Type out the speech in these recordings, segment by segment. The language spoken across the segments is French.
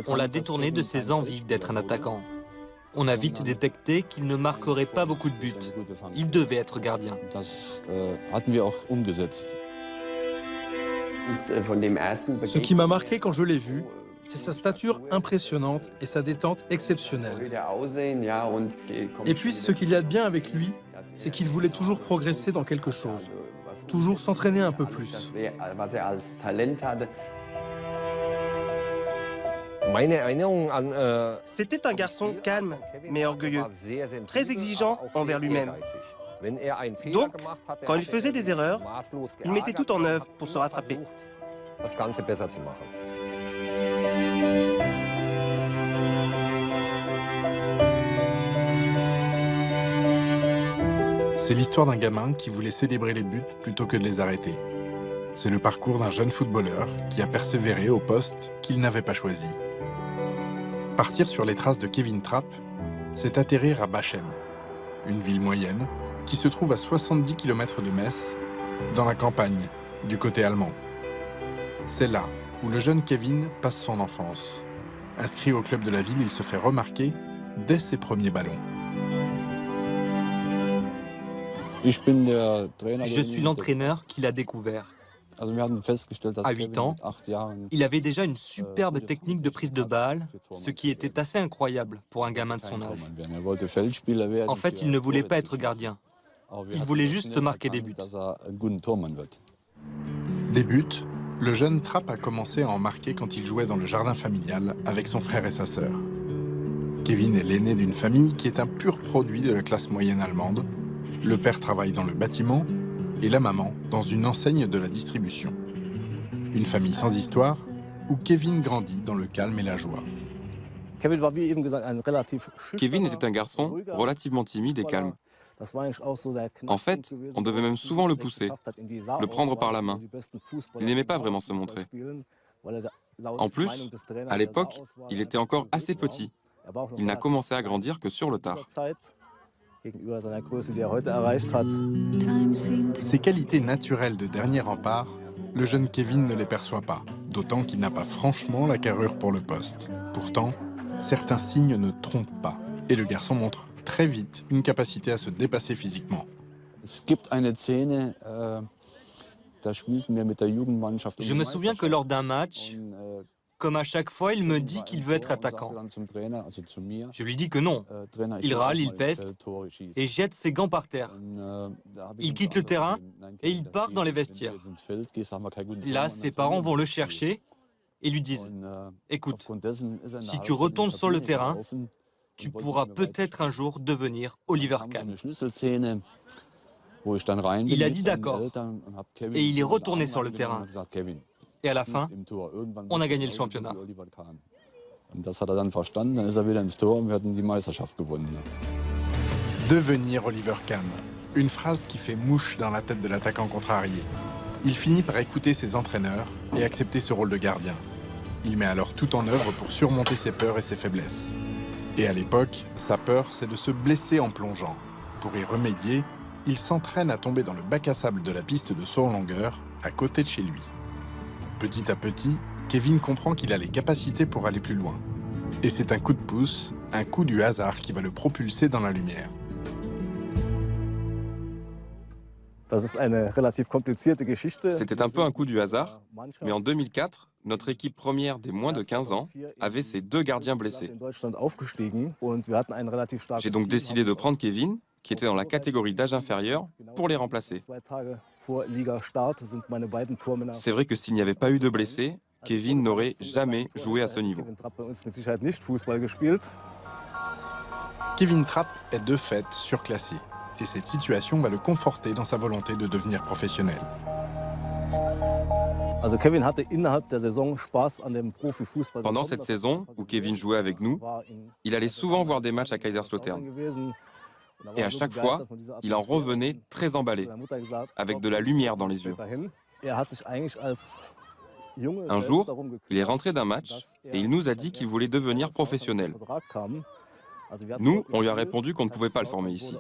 On l'a détourné de ses envies d'être un attaquant. On a vite détecté qu'il ne marquerait pas beaucoup de buts. Il devait être gardien. Ce qui m'a marqué quand je l'ai vu, c'est sa stature impressionnante et sa détente exceptionnelle. Et puis, ce qu'il y a de bien avec lui, c'est qu'il voulait toujours progresser dans quelque chose, toujours s'entraîner un peu plus. C'était un garçon calme, mais orgueilleux, très exigeant envers lui-même. Donc, quand il faisait des erreurs, il mettait tout en œuvre pour se rattraper. C'est l'histoire d'un gamin qui voulait célébrer les buts plutôt que de les arrêter. C'est le parcours d'un jeune footballeur qui a persévéré au poste qu'il n'avait pas choisi. Partir sur les traces de Kevin Trapp, c'est atterrir à Bachem, une ville moyenne qui se trouve à 70 km de Metz, dans la campagne, du côté allemand. C'est là où le jeune Kevin passe son enfance. Inscrit au club de la ville, il se fait remarquer dès ses premiers ballons. Je suis l'entraîneur qui l'a découvert. À 8 ans, il avait déjà une superbe technique de prise de balle, ce qui était assez incroyable pour un gamin de son âge. En fait, il ne voulait pas être gardien. Il voulait juste marquer des buts. Des buts, le jeune Trapp a commencé à en marquer quand il jouait dans le jardin familial avec son frère et sa sœur. Kevin est l'aîné d'une famille qui est un pur produit de la classe moyenne allemande. Le père travaille dans le bâtiment et la maman dans une enseigne de la distribution. Une famille sans histoire où Kevin grandit dans le calme et la joie. Kevin était un garçon relativement timide et calme. En fait, on devait même souvent le pousser, le prendre par la main. Il n'aimait pas vraiment se montrer. En plus, à l'époque, il était encore assez petit. Il n'a commencé à grandir que sur le tard. Ses qualités naturelles de dernier rempart, le jeune Kevin ne les perçoit pas, d'autant qu'il n'a pas franchement la carrure pour le poste. Pourtant, certains signes ne trompent pas, et le garçon montre très vite une capacité à se dépasser physiquement. Je me souviens que lors d'un match, comme à chaque fois, il me dit qu'il veut être attaquant. Je lui dis que non. Il râle, il peste et jette ses gants par terre. Il quitte le terrain et il part dans les vestiaires. Là, ses parents vont le chercher et lui disent « Écoute, si tu retournes sur le terrain, tu pourras peut-être un jour devenir Oliver Kahn. » Il a dit d'accord et il est retourné sur le terrain. Et à la fin, on a gagné le championnat. Devenir Oliver Kahn, une phrase qui fait mouche dans la tête de l'attaquant contrarié. Il finit par écouter ses entraîneurs et accepter ce rôle de gardien. Il met alors tout en œuvre pour surmonter ses peurs et ses faiblesses. Et à l'époque, sa peur, c'est de se blesser en plongeant. Pour y remédier, il s'entraîne à tomber dans le bac à sable de la piste de saut en longueur, à côté de chez lui. Petit à petit, Kevin comprend qu'il a les capacités pour aller plus loin. Et c'est un coup de pouce, un coup du hasard qui va le propulser dans la lumière. C'était un peu un coup du hasard, mais en 2004, notre équipe première des moins de 15 ans avait ses 2 gardiens blessés. J'ai donc décidé de prendre Kevin, qui était dans la catégorie d'âge inférieur, pour les remplacer. C'est vrai que s'il n'y avait pas eu de blessés, Kevin n'aurait jamais joué à ce niveau. Kevin Trapp est de fait surclassé, et cette situation va le conforter dans sa volonté de devenir professionnel. Pendant cette saison où Kevin jouait avec nous, il allait souvent voir des matchs à Kaiserslautern. Et à chaque fois, il en revenait très emballé, avec de la lumière dans les yeux. Un jour, il est rentré d'un match et il nous a dit qu'il voulait devenir professionnel. Nous, on lui a répondu qu'on ne pouvait pas le former ici.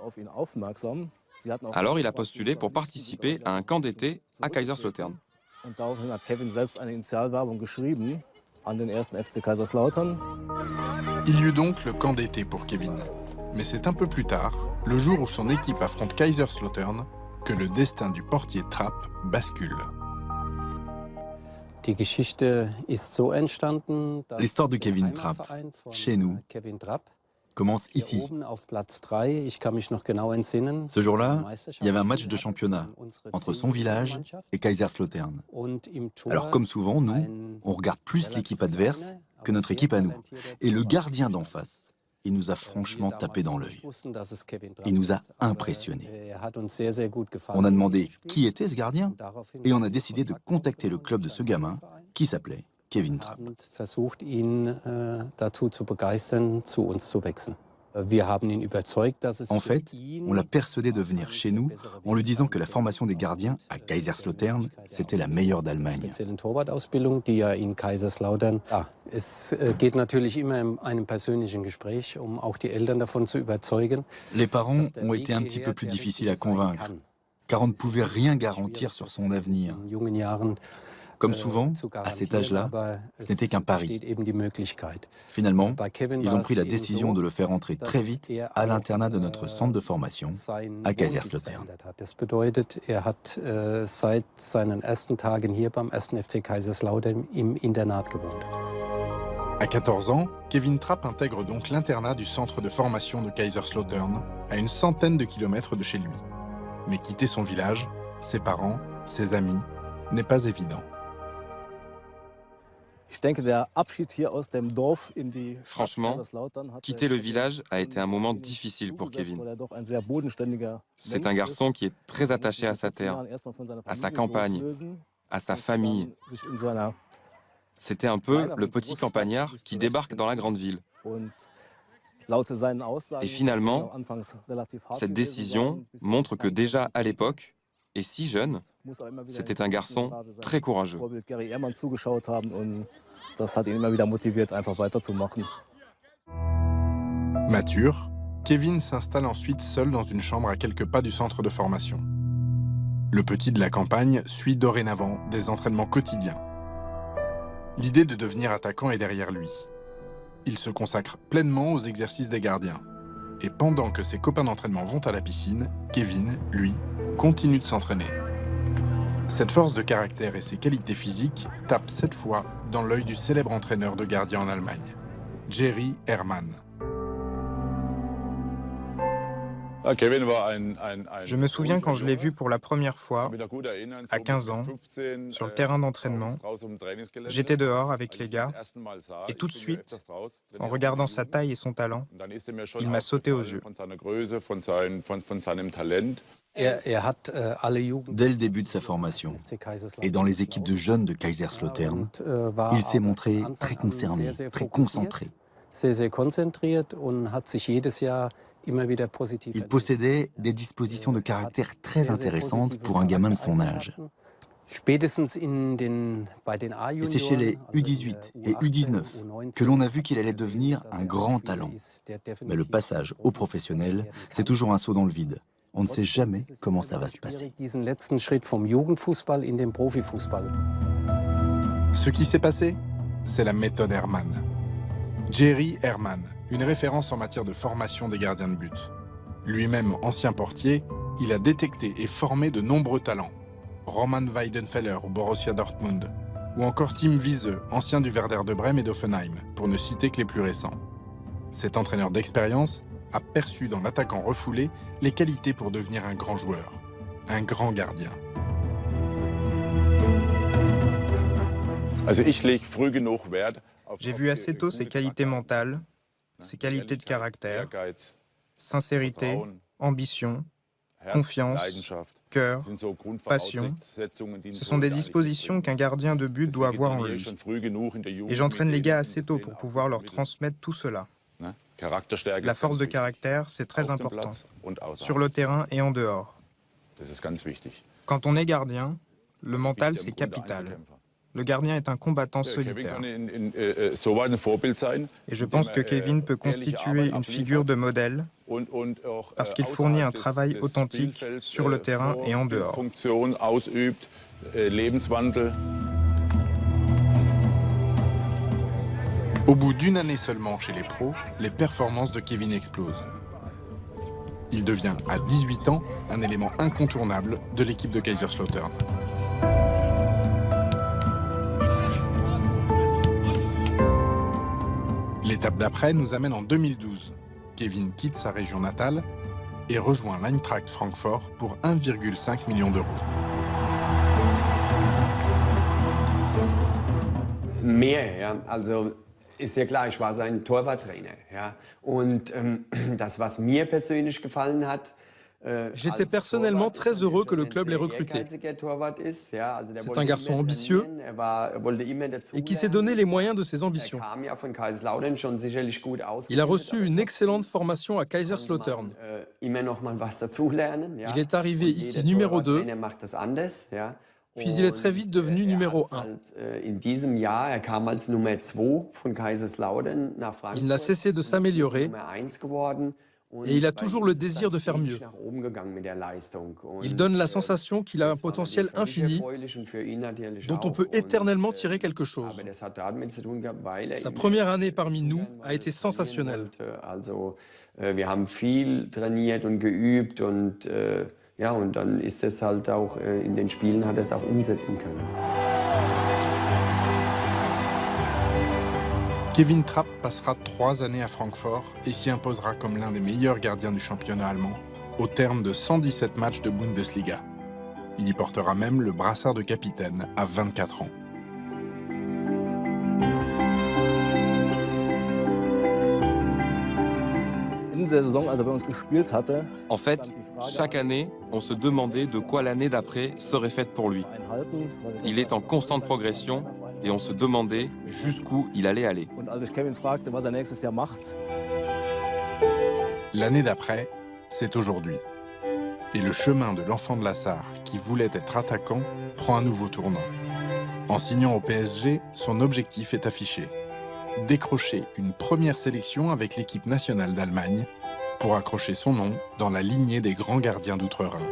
Alors, il a postulé pour participer à un camp d'été à Kaiserslautern. Il y eut donc le camp d'été pour Kevin. Mais c'est un peu plus tard, le jour où son équipe affronte Kaiserslautern, que le destin du portier Trapp bascule. L'histoire de Kevin Trapp, chez nous, commence ici. Ce jour-là, il y avait un match de championnat entre son village et Kaiserslautern. Alors comme souvent, nous, on regarde plus l'équipe adverse que notre équipe à nous. Et le gardien d'en face, il nous a franchement tapé dans l'œil. Il nous a impressionnés. On a demandé qui était ce gardien et on a décidé de contacter le club de ce gamin qui s'appelait Kevin Trapp. En fait, on l'a persuadé de venir chez nous en lui disant que la formation des gardiens à Kaiserslautern, c'était la meilleure d'Allemagne. Les parents ont été un petit peu plus difficiles à convaincre, car on ne pouvait rien garantir sur son avenir. Comme souvent, à cet âge-là, ce n'était qu'un pari. Finalement, ils ont pris la décision de le faire entrer très vite à l'internat de notre centre de formation à Kaiserslautern. À 14 ans, Kevin Trapp intègre donc l'internat du centre de formation de Kaiserslautern, à une centaine de kilomètres de chez lui. Mais quitter son village, ses parents, ses amis, n'est pas évident. Franchement, quitter le village a été un moment difficile pour Kevin. C'est un garçon qui est très attaché à sa terre, à sa campagne, à sa famille. C'était un peu le petit campagnard qui débarque dans la grande ville. Et finalement, cette décision montre que déjà à l'époque, et si jeune, c'était un garçon très courageux. Mature, Kevin s'installe ensuite seul dans une chambre à quelques pas du centre de formation. Le petit de la campagne suit dorénavant des entraînements quotidiens. L'idée de devenir attaquant est derrière lui. Il se consacre pleinement aux exercices des gardiens. Et pendant que ses copains d'entraînement vont à la piscine, Kevin, lui, continue de s'entraîner. Cette force de caractère et ses qualités physiques tapent cette fois dans l'œil du célèbre entraîneur de gardiens en Allemagne, Jerry Hermann. Je me souviens quand je l'ai vu pour la première fois, à 15 ans, sur le terrain d'entraînement. J'étais dehors avec les gars, et tout de suite, en regardant sa taille et son talent, il m'a sauté aux yeux. Dès le début de sa formation, et dans les équipes de jeunes de Kaiserslautern, il s'est montré très concerné, très concentré. Il possédait des dispositions de caractère très intéressantes pour un gamin de son âge. Et c'est chez les U18 et U19 que l'on a vu qu'il allait devenir un grand talent. Mais le passage au professionnel, c'est toujours un saut dans le vide. On ne sait jamais comment ça va se passer. Ce qui s'est passé, c'est la méthode Hermann. Jerry Hermann, une référence en matière de formation des gardiens de but. Lui-même ancien portier, il a détecté et formé de nombreux talents. Roman Weidenfeller au Borussia Dortmund, ou encore Tim Wiese, ancien du Werder de Brême et d'Offenheim, pour ne citer que les plus récents. Cet entraîneur d'expérience a perçu dans l'attaquant refoulé les qualités pour devenir un grand joueur, un grand gardien. J'ai vu assez tôt ses qualités mentales, ses qualités de caractère, sincérité, ambition, confiance, cœur, passion. Ce sont des dispositions qu'un gardien de but doit avoir en lui. Et j'entraîne les gars assez tôt pour pouvoir leur transmettre tout cela. La force de caractère, c'est très important, sur le terrain et en dehors. Quand on est gardien, le mental, c'est capital. Le gardien est un combattant solitaire. Et je pense que Kevin peut constituer une figure de modèle parce qu'il fournit un travail authentique sur le terrain et en dehors. Au bout d'une année seulement chez les pros, les performances de Kevin explosent. Il devient, à 18 ans, un élément incontournable de l'équipe de Kaiserslautern. L'étape d'après nous amène en 2012. Kevin quitte sa région natale et rejoint l'Eintracht Francfort pour 1,5 million d'euros. Mehr, ja. Also ist ja klar, ich war sein Torwarttrainer. Ja. Und das, was mir persönlich gefallen hat, J'étais personnellement très heureux que le club l'ait recruté. C'est un garçon ambitieux et qui s'est donné les moyens de ses ambitions. Il a reçu une excellente formation à Kaiserslautern. Il est arrivé ici numéro 2, puis il est très vite devenu numéro 1. Il n'a cessé de s'améliorer et il a toujours le désir de faire mieux. Il donne la sensation qu'il a un potentiel infini dont on peut éternellement tirer quelque chose. Sa première année parmi nous a été sensationnelle. Wir haben viel trainiert und geübt und ja, und dann ist es halt auch in den Spielen hat er es auch umsetzen können. Kevin Trapp passera 3 années à Francfort et s'y imposera comme l'un des meilleurs gardiens du championnat allemand, au terme de 117 matchs de Bundesliga. Il y portera même le brassard de capitaine à 24 ans. En fait, chaque année, on se demandait de quoi l'année d'après serait faite pour lui. Il est en constante progression et on se demandait jusqu'où il allait aller. L'année d'après, c'est aujourd'hui. Et le chemin de l'enfant de la Sarre, qui voulait être attaquant, prend un nouveau tournant. En signant au PSG, son objectif est affiché. Décrocher une première sélection avec l'équipe nationale d'Allemagne pour accrocher son nom dans la lignée des grands gardiens d'outre-Rhin.